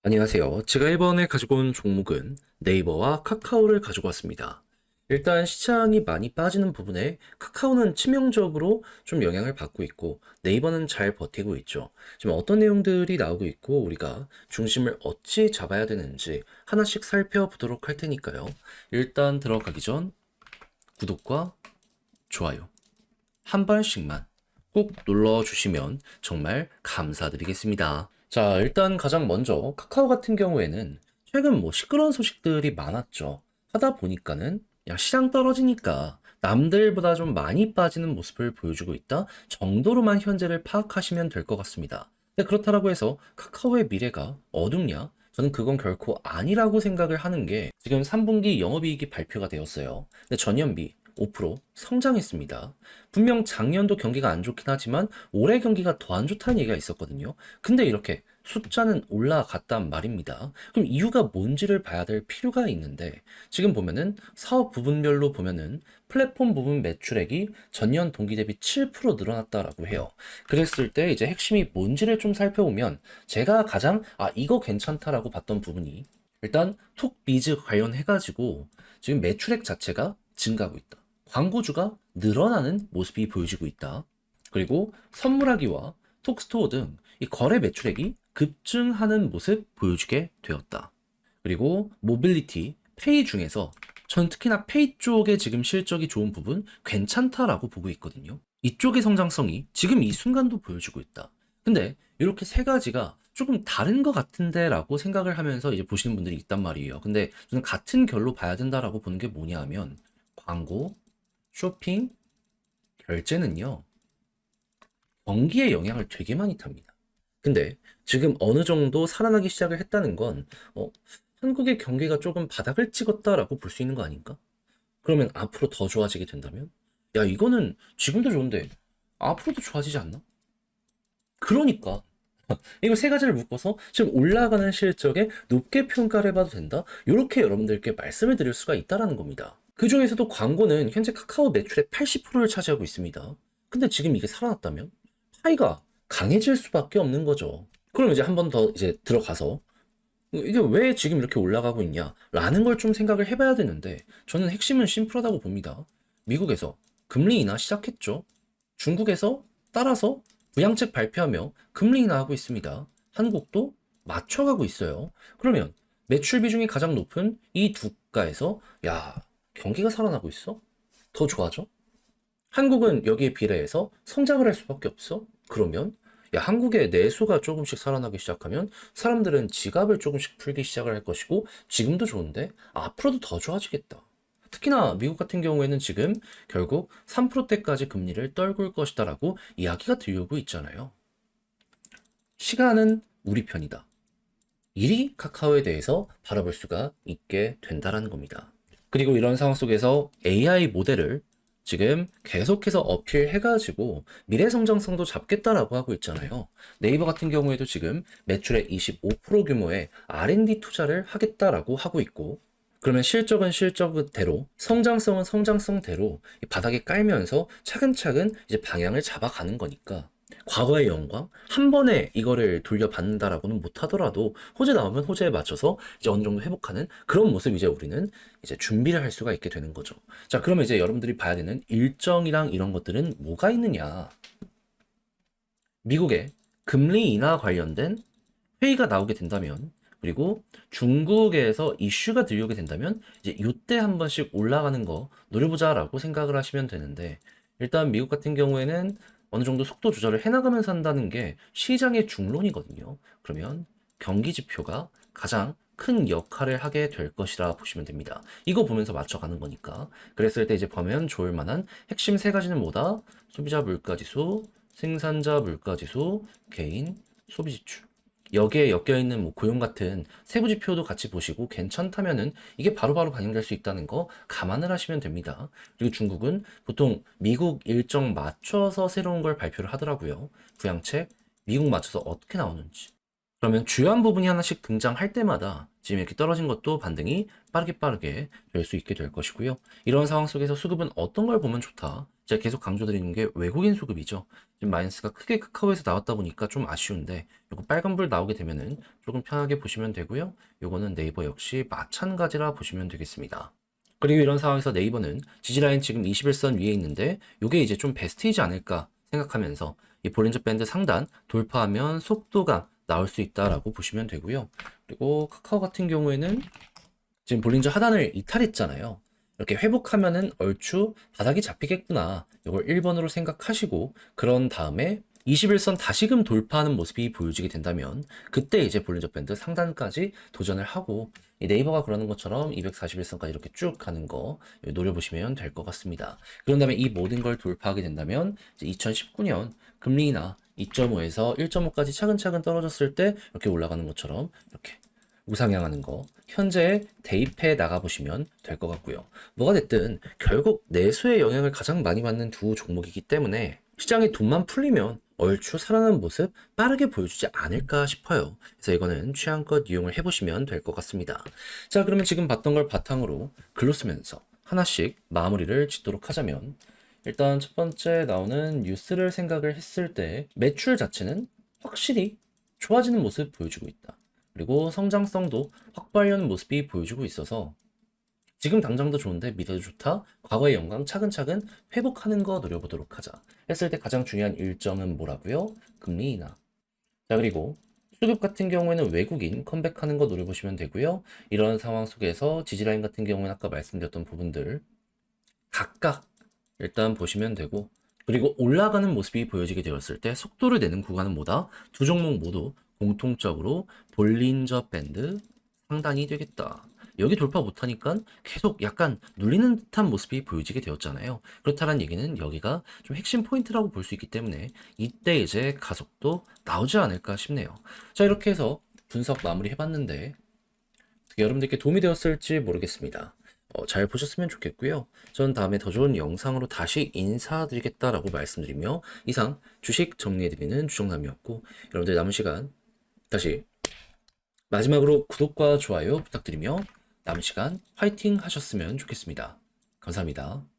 안녕하세요. 제가 이번에 가지고 온 종목은 네이버와 카카오를 가지고 왔습니다. 일단 시장이 많이 빠지는 부분에 카카오는 치명적으로 좀 영향을 받고 있고 네이버는 잘 버티고 있죠. 지금 어떤 내용들이 나오고 있고 우리가 중심을 어찌 잡아야 되는지 하나씩 살펴보도록 할 테니까요. 일단 들어가기 전 구독과 좋아요 한 번씩만 꼭 눌러주시면 정말 감사드리겠습니다. 자, 일단 가장 먼저 카카오 같은 경우에는 최근 뭐 시끄러운 소식들이 많았죠. 하다 보니까는 야, 시장 떨어지니까 남들보다 좀 많이 빠지는 모습을 보여주고 있다 정도로만 현재를 파악하시면 될 것 같습니다. 근데 그렇다라고 해서 카카오의 미래가 어둡냐? 저는 그건 결코 아니라고 생각을 하는 게 지금 3분기 영업이익이 발표가 되었어요. 근데 전년비 5% 성장했습니다. 분명 작년도 경기가 안 좋긴 하지만 올해 경기가 더 안 좋다는 얘기가 있었거든요. 근데 이렇게 숫자는 올라갔단 말입니다. 그럼 이유가 뭔지를 봐야 될 필요가 있는데 지금 보면은 사업 부분별로 보면은 플랫폼 부분 매출액이 전년 동기 대비 7% 늘어났다라고 해요. 그랬을 때 이제 핵심이 뭔지를 좀 살펴보면 제가 가장 이거 괜찮다라고 봤던 부분이 일단 톡비즈 관련해가지고 지금 매출액 자체가 증가하고 있다. 광고주가 늘어나는 모습이 보여지고 있다. 그리고 선물하기와 톡스토어 등 이 거래 매출액이 급증하는 모습 보여주게 되었다. 그리고 모빌리티, 페이 중에서 전 특히나 페이 쪽에 지금 실적이 좋은 부분 괜찮다라고 보고 있거든요. 이쪽의 성장성이 지금 이 순간도 보여주고 있다. 근데 이렇게 세 가지가 조금 다른 것 같은데 라고 생각을 하면서 이제 보시는 분들이 있단 말이에요. 근데 저는 같은 결로 봐야 된다라고 보는 게 뭐냐 하면 광고, 쇼핑, 결제는요, 경기에 영향을 되게 많이 탑니다. 근데 지금 어느 정도 살아나기 시작을 했다는 건, 한국의 경기가 조금 바닥을 찍었다라고 볼 수 있는 거 아닌가? 그러면 앞으로 더 좋아지게 된다면? 야, 이거는 지금도 좋은데, 앞으로도 좋아지지 않나? 그러니까. 이거 세 가지를 묶어서 지금 올라가는 실적에 높게 평가를 해봐도 된다? 이렇게 여러분들께 말씀을 드릴 수가 있다라는 겁니다. 그 중에서도 광고는 현재 카카오 매출의 80%를 차지하고 있습니다. 근데 지금 이게 살아났다면 파이가 강해질 수밖에 없는 거죠. 그럼 이제 한 번 더 이제 들어가서 이게 왜 지금 이렇게 올라가고 있냐? 라는 걸 좀 생각을 해봐야 되는데 저는 핵심은 심플하다고 봅니다. 미국에서 금리 인하 시작했죠. 중국에서 따라서 부양책 발표하며 금리 인하하고 있습니다. 한국도 맞춰가고 있어요. 그러면 매출 비중이 가장 높은 이 두 국가에서 야, 경기가 살아나고 있어? 더 좋아져? 한국은 여기에 비례해서 성장을 할 수밖에 없어? 그러면 야, 한국의 내수가 조금씩 살아나기 시작하면 사람들은 지갑을 조금씩 풀기 시작을 할 것이고 지금도 좋은데 앞으로도 더 좋아지겠다. 특히나 미국 같은 경우에는 지금 결국 3%대까지 금리를 떨굴 것이다라고 이야기가 들려오고 있잖아요. 시간은 우리 편이다. 이리 카카오에 대해서 바라볼 수가 있게 된다라는 겁니다. 그리고 이런 상황 속에서 AI 모델을 지금 계속해서 어필해가지고 미래 성장성도 잡겠다라고 하고 있잖아요. 네이버 같은 경우에도 지금 매출의 25% 규모의 R&D 투자를 하겠다라고 하고 있고, 그러면 실적은 실적대로, 성장성은 성장성대로 이 바닥에 깔면서 차근차근 이제 방향을 잡아가는 거니까 과거의 영광 한 번에 이거를 돌려받는다라고는 못하더라도 호재 나오면 호재에 맞춰서 이제 어느 정도 회복하는 그런 모습 이제 우리는 이제 준비를 할 수가 있게 되는 거죠. 자, 그러면 이제 여러분들이 봐야 되는 일정이랑 이런 것들은 뭐가 있느냐? 미국의 금리 인하 관련된 회의가 나오게 된다면 그리고 중국에서 이슈가 들려오게 된다면 이제 이때 한 번씩 올라가는 거 노려보자라고 생각을 하시면 되는데 일단 미국 같은 경우에는 어느 정도 속도 조절을 해나가면서 한다는 게 시장의 중론이거든요. 그러면 경기 지표가 가장 큰 역할을 하게 될 것이라 보시면 됩니다. 이거 보면서 맞춰가는 거니까. 그랬을 때 이제 보면 좋을 만한 핵심 세 가지는 뭐다? 소비자 물가지수, 생산자 물가지수, 개인 소비지출. 여기에 엮여 있는 뭐 고용 같은 세부 지표도 같이 보시고 괜찮다면은 이게 바로바로 반영될 수 있다는 거 감안을 하시면 됩니다. 그리고 중국은 보통 미국 일정 맞춰서 새로운 걸 발표를 하더라고요. 부양책 미국 맞춰서 어떻게 나오는지. 그러면 주요한 부분이 하나씩 등장할 때마다 지금 이렇게 떨어진 것도 반등이 빠르게 될 수 있게 될 것이고요. 이런 상황 속에서 수급은 어떤 걸 보면 좋다. 제가 계속 강조드리는 게 외국인 수급이죠. 지금 마이너스가 크게 카카오에서 나왔다 보니까 좀 아쉬운데 요거 빨간불 나오게 되면은 조금 편하게 보시면 되고요. 요거는 네이버 역시 마찬가지라 보시면 되겠습니다. 그리고 이런 상황에서 네이버는 지지라인 지금 21선 위에 있는데 요게 이제 좀 베스트이지 않을까 생각하면서 이 볼린저 밴드 상단 돌파하면 속도가 나올 수 있다라고 보시면 되고요. 그리고 카카오 같은 경우에는 지금 볼린저 하단을 이탈했잖아요. 이렇게 회복하면은 얼추 바닥이 잡히겠구나. 이걸 1번으로 생각하시고 그런 다음에 21선 다시금 돌파하는 모습이 보여지게 된다면 그때 이제 볼린저 밴드 상단까지 도전을 하고 이 네이버가 그러는 것처럼 241선까지 이렇게 쭉 가는 거 노려보시면 될 것 같습니다. 그런 다음에 이 모든 걸 돌파하게 된다면 이제 2019년 금리 인하 2.5에서 1.5까지 차근차근 떨어졌을 때 이렇게 올라가는 것처럼 이렇게 우상향하는 거 현재 대입해 나가보시면 될 것 같고요. 뭐가 됐든 결국 내수의 영향을 가장 많이 받는 두 종목이기 때문에 시장이 돈만 풀리면 얼추 살아나는 모습 빠르게 보여주지 않을까 싶어요. 그래서 이거는 취향껏 이용을 해보시면 될 것 같습니다. 자, 그러면 지금 봤던 걸 바탕으로 글로 쓰면서 하나씩 마무리를 짓도록 하자면 일단 첫 번째 나오는 뉴스를 생각을 했을 때 매출 자체는 확실히 좋아지는 모습 보여주고 있다. 그리고 성장성도 확보하려는 모습이 보여주고 있어서 지금 당장도 좋은데 미래도 좋다. 과거의 영광 차근차근 회복하는 거 노려보도록 하자. 했을 때 가장 중요한 일정은 뭐라고요? 금리 인하. 자, 그리고 수급 같은 경우에는 외국인 컴백하는 거 노려보시면 되고요. 이런 상황 속에서 지지라인 같은 경우는 아까 말씀드렸던 부분들 각각 일단 보시면 되고 그리고 올라가는 모습이 보여지게 되었을 때 속도를 내는 구간은 뭐다? 두 종목 모두 공통적으로 볼린저 밴드 상단이 되겠다. 여기 돌파 못하니까 계속 약간 눌리는 듯한 모습이 보여지게 되었잖아요. 그렇다는 얘기는 여기가 좀 핵심 포인트라고 볼 수 있기 때문에 이때 이제 가속도 나오지 않을까 싶네요. 자, 이렇게 해서 분석 마무리 해봤는데 어떻게 여러분들께 도움이 되었을지 모르겠습니다. 잘 보셨으면 좋겠고요. 전 다음에 더 좋은 영상으로 다시 인사드리겠다라고 말씀드리며 이상 주식 정리해드리는 주정남이었고 여러분들 남은 시간 다시 마지막으로 구독과 좋아요 부탁드리며 남은 시간 화이팅 하셨으면 좋겠습니다. 감사합니다.